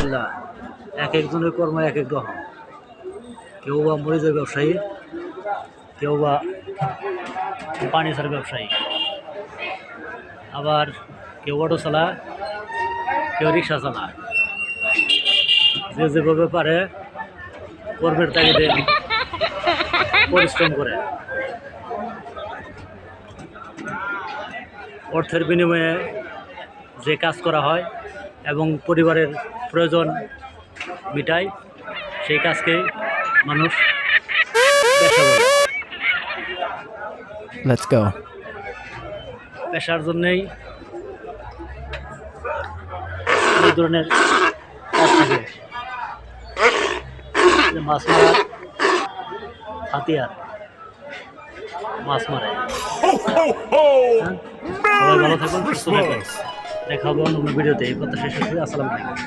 আলহামদুলিল্লাহ এক একজনের কর্ম এক এক রকম। কেউ বা মরিচের ব্যবসায়ী, কেউ বা ফার্নিচার ব্যবসায়ী, আবার কেউ অটো চালা, কেউ রিক্সা চালা। যে যেভাবে পারে কর্মের তাগিদে পরিশ্রম করে। অর্থের বিনিময়ে যে কাজ করা হয় এবং পরিবারের প্রয়োজন মিটায়, সেই কাজকে মানুষ পেশা বলে। Let's go. পেশার জন্যেই এই ধরনের কাজ থাকে। মাছ মারা হাতিয়ার, মাছ মারে। সবাই ভালো থাকুন, সুস্থ থাকুন। দেখা হবে অন্য ভিডিওতে। এই কথা শেষ হচ্ছে। আসসালামু আলাইকুম।